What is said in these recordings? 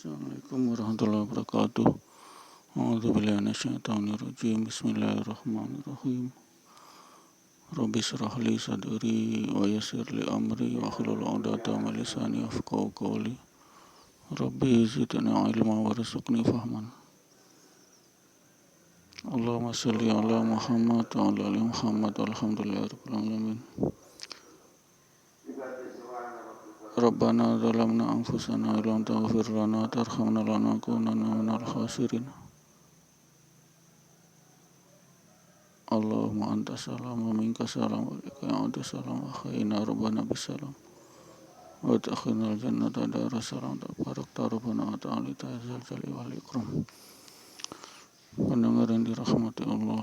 Assalamualaikum warahmatullahi wabarakatuh. A'udzubillahi minasyaitonirrajim. Bismillahirrahmanirrahim. Rabbi shrah li sadri wa yassir li amri wa hlul 'uqdatam min lisani yafqahu qawli. Rabbi zidni ilma warzuqni fahman. Allahumma shalli ala Muhammad wa ala ali Muhammad walhamdulillahirabbil alamin. Rabbana zalamna anfusana wa lam taghfir lana tarhamna lanakunanna minal khasirin. Allahumma anta salam wa minka salam wa lika ya'udu salam wa khaina rabbana bisalam wa ta'khina al-jannata dara salam tabarakta rabbana wa ta'ala ta'ala jali wal ikram. Pendengar yang dirahmati Allah,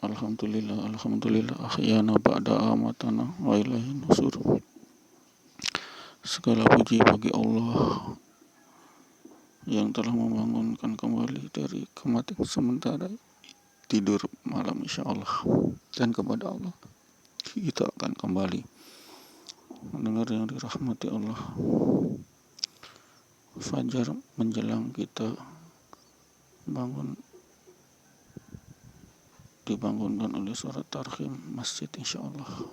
Alhamdulillah ahyana ba'da amatana wa ilaihi nusur. Segala puji bagi Allah yang telah membangunkan kembali dari kematian sementara tidur malam insyaallah, dan kepada Allah kita akan kembali. Mendengar yang dirahmati Allah, fajar menjelang kita dibangunkan oleh suara tarhim masjid insyaallah.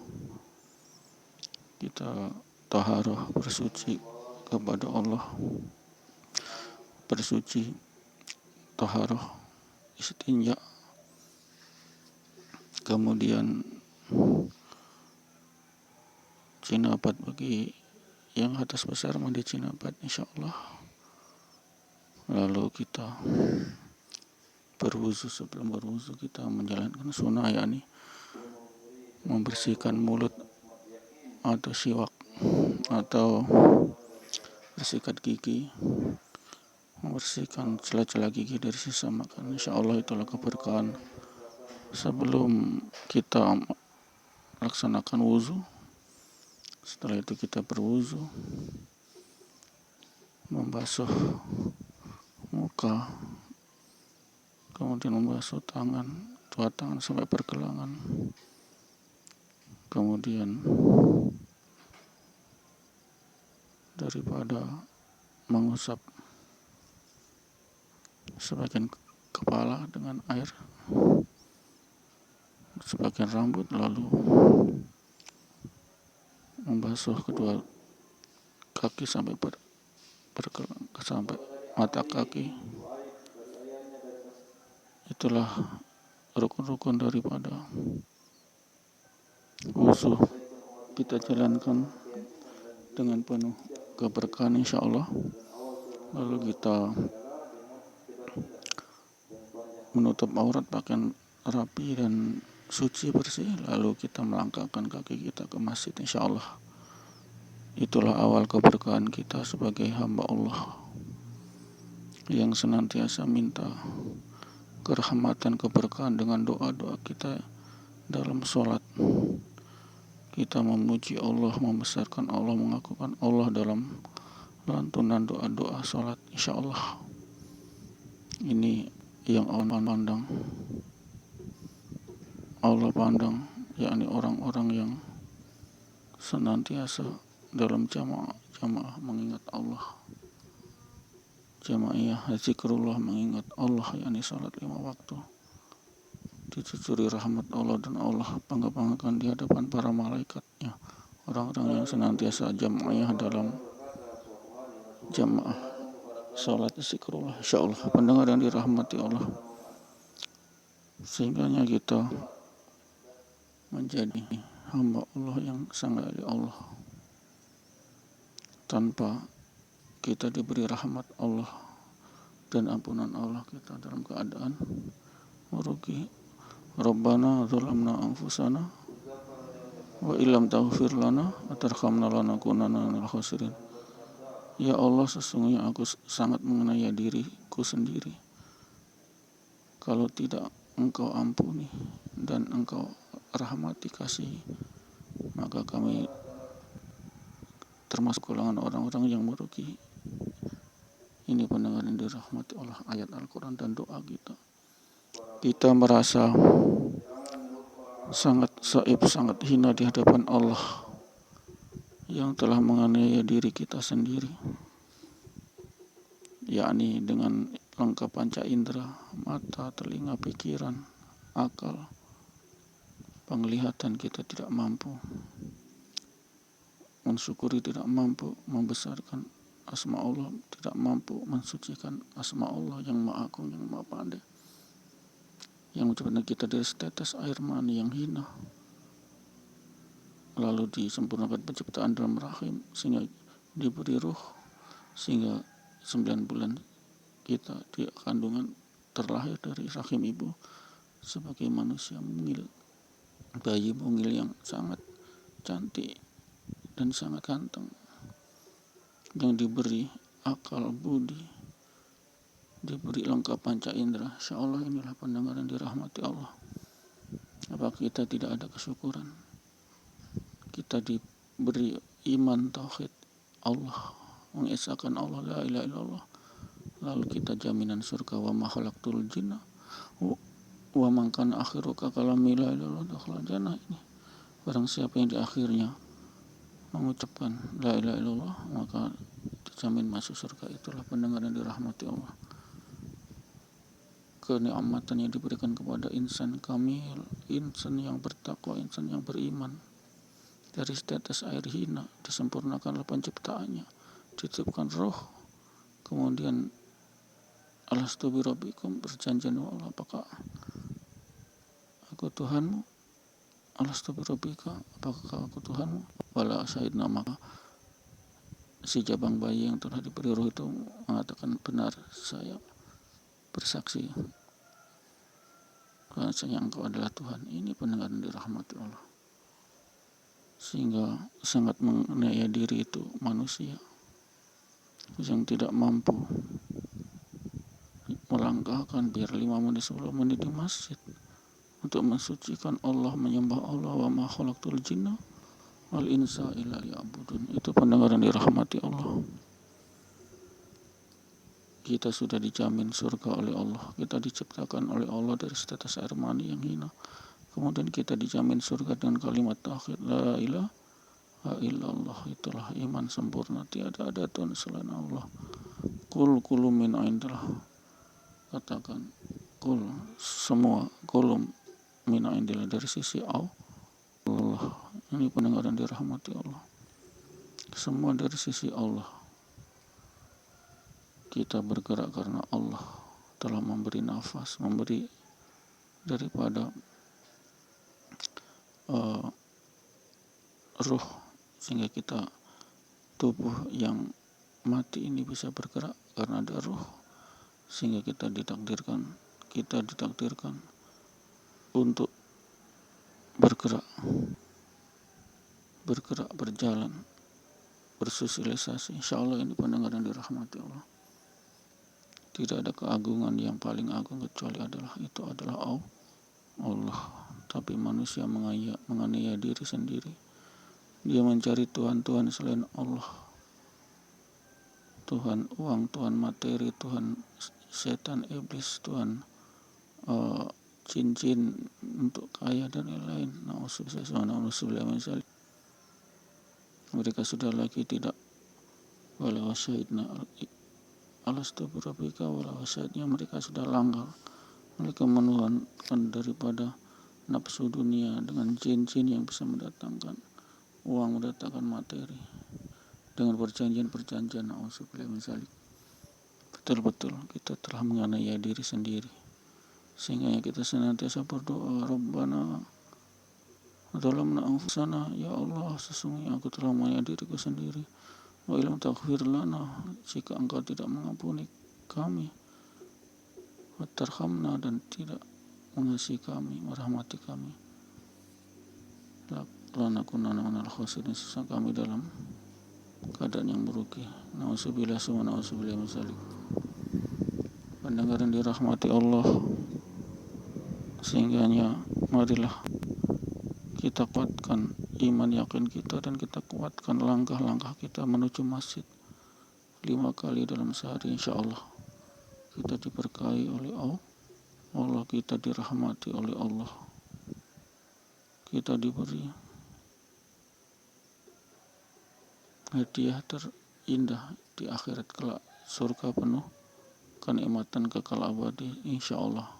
Kita taharah bersuci kepada Allah, bersuci taharah istinja, kemudian cinabat bagi yang atas besar mandi cinabat insyaallah. Lalu kita berwuzu. Sebelum berwuzu kita menjalankan sunnah, yakni membersihkan mulut atau siwak atau bersikat gigi, membersihkan celah-celah gigi dari sisa makan. Insyaallah itulah keberkahan. Sebelum kita melaksanakan wuzu, setelah itu kita berwuzu, membasuh muka, kemudian membasuh tangan, dua tangan sampai pergelangan, kemudian daripada mengusap sebagian kepala dengan air, sebagian rambut, lalu membasuh kedua kaki sampai sampai mata kaki. Itulah rukun-rukun daripada wuzu. Kita jalankan dengan penuh keberkahan insyaallah. Lalu kita menutup aurat pakaian rapi dan suci bersih, lalu kita melangkahkan kaki kita ke masjid insyaallah. Itulah awal keberkahan kita sebagai hamba Allah yang senantiasa minta kerahmatan keberkahan dengan doa-doa kita dalam sholat. Kita memuji Allah, membesarkan Allah, mengakukan Allah dalam lantunan doa-doa sholat insyaallah. Ini yang Allah pandang, yakni orang-orang yang senantiasa dalam jamaah mengingat Allah, jamaah zikrullah, mengingat Allah, yakni salat 5 waktu, dicucuri rahmat Allah dan Allah bangga-banggakan di hadapan para malaikatnya. Orang-orang yang senantiasa jamaah dalam jamaah salat zikrullah insyaallah. Pendengar yang dirahmati Allah, sehingganya kita menjadi hamba Allah yang sangat dari Allah. Tanpa kita diberi rahmat Allah dan ampunan Allah, kita dalam keadaan merugi. Rabbana zalamna anfusana wa illam taghfir lana wa tarhamna lanakunanna minal khasirin. Ya Allah, sesungguhnya aku sangat mengenai diriku sendiri. Kalau tidak Engkau ampuni dan Engkau rahmati, kasih, maka kami termasuk golongan orang-orang yang merugi. Ini pendengar yang dirahmati Allah, ayat Al-Quran dan doa kita. Kita merasa sangat saib, sangat hina di hadapan Allah yang telah menganiaya diri kita sendiri, yakni dengan lengkap panca indera, mata, telinga, pikiran, akal, penglihatan kita tidak mampu mensyukuri, tidak mampu membesarkan asma Allah, tidak mampu mensucikan asma Allah yang maha agung, yang maha pandai, yang menciptakan kita dari setetes air mani yang hina, lalu disempurnakan penciptaan dalam rahim sehingga diberi ruh, sehingga 9 bulan kita di kandungan terlahir dari rahim ibu sebagai manusia mungil, bayi mungil yang sangat cantik dan sangat ganteng, yang diberi akal budi, diberi lengkap panca indera. Insya Allah inilah pendengar yang dirahmati Allah. Apakah kita tidak ada kesyukuran? Kita diberi iman tauhid Allah, mengesahkan Allah, la ilaha illallah, lalu kita jaminan surga. Wa ma khalaqtul jinna wa man kana akhiru kalami la ilaha illallah dakhala jannah. Ini barang siapa yang di akhirnya mengucapkan la ilaha illallah maka dijamin masuk surga. Itulah pendengar yang dirahmati Allah. Kenikmatan yang diberikan kepada insan kamil, insan yang bertakwa, insan yang beriman, dari setetes air hina disempurnakan penciptaannya, dititipkan roh, kemudian alastu birabbikum, berjanjian Allah, apakah aku Tuhanmu? Alastu birabbika, apakah aku Tuhanmu? Wala syahidna, maka si jabang bayi yang telah diberi roh itu mengatakan, benar, saya bersaksi bahwasanya Engkau adalah Tuhan. Ini pendengar yang dirahmati Allah. Sehingga sangat menganiaya diri itu manusia yang tidak mampu melangkahkan biar 5 menit 10 menit di masjid untuk mensucikan Allah, menyembah Allah. Wa ma khalaqtul jinna wal insa illa liya'budun. Itu pendengar yang dirahmati Allah. Kita sudah dijamin surga oleh Allah, kita diciptakan oleh Allah dari setetes air mani yang hina, kemudian kita dijamin surga dengan kalimat tauhid la ilaha illallah. Itulah iman sempurna, tiada ada Tuhan selain Allah. Kul min indillah, katakan kul, semua kulum min indillah, dari sisi Allah. Ini pendengar yang dirahmati Allah, semua dari sisi Allah. Kita bergerak karena Allah telah memberi nafas, memberi daripada ruh, sehingga kita tubuh yang mati ini bisa bergerak karena ada ruh, sehingga kita ditakdirkan untuk bergerak, berjalan, bersosialisasi. Insya Allah ini pendengar yang dirahmati Allah. Tidak ada keagungan yang paling agung kecuali adalah Allah. Tapi manusia menganiaya diri sendiri. Dia mencari Tuhan selain Allah. Tuhan uang, Tuhan materi, Tuhan setan, iblis, Tuhan cincin untuk kaya dan lain-lain. Na'udzubillah min dzalik. Mereka sudah lagi tidak walau syahidna alastu birabbika walau syahidnya, mereka sudah langgar. Mereka menuhankan daripada nafsu dunia dengan jin-jin yang bisa mendatangkan uang, mendatangkan materi, dengan perjanjian. Na'udzubillah min dzalik. Betul-betul kita telah menganiaya diri sendiri, sehingga kita senantiasa berdoa, Rabbana zalamna anfusana, ya Allah, sesungguhnya aku telah menganiaya diriku sendiri. Wa illam taghfir lana, jika Engkau tidak mengampuni kami, wa tarhamna, dan tidak mengasihi kami, merahmati kami, lanakunanna minal khasirin, sesungguhnya kami dalam keadaan yang merugi. Na'udzubillah summa na'udzubillah min dzalik. Pendengar yang dirahmati Allah, sehingganya marilah kita kuatkan iman yakin kita, dan kita kuatkan langkah-langkah kita menuju masjid 5 kali dalam sehari. Insya Allah kita diberkahi oleh Allah, kita dirahmati oleh Allah, kita diberi hadiah terindah di akhirat kelak, surga penuh kenikmatan kekal abadi insyaallah.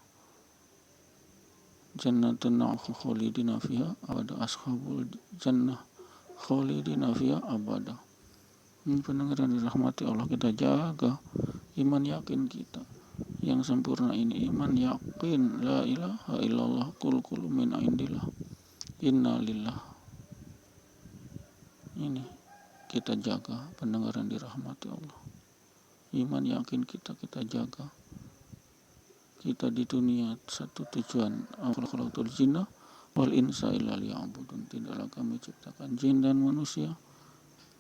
Jannatun na'im khalidina fiha abada, ashabul jannah khalidina fiha abada. Pendengar yang dirahmati Allah, kita jaga iman yakin kita yang sempurna ini, iman yakin la ilaha illallah kul min indillah inna lillah. Ini kita jaga, pendengar yang dirahmati Allah, iman yakin kita jaga. Kita di dunia satu tujuan, khalaqatul jinna wal insa illa liya'budun. Tidaklah kami ciptakan jin dan manusia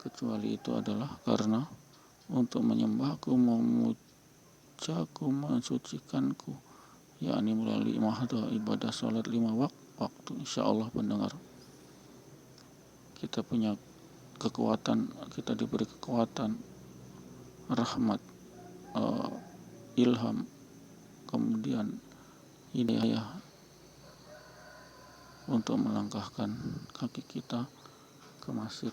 kecuali itu adalah karena untuk menyembahku, memujaku, mensucikanku, yakni melalui mahdoh ibadah salat 5 waktu. Insyaallah pendengar, kita punya kekuatan, kita diberi kekuatan, rahmat, ilham, kemudian hidayah untuk melangkahkan kaki kita ke masjid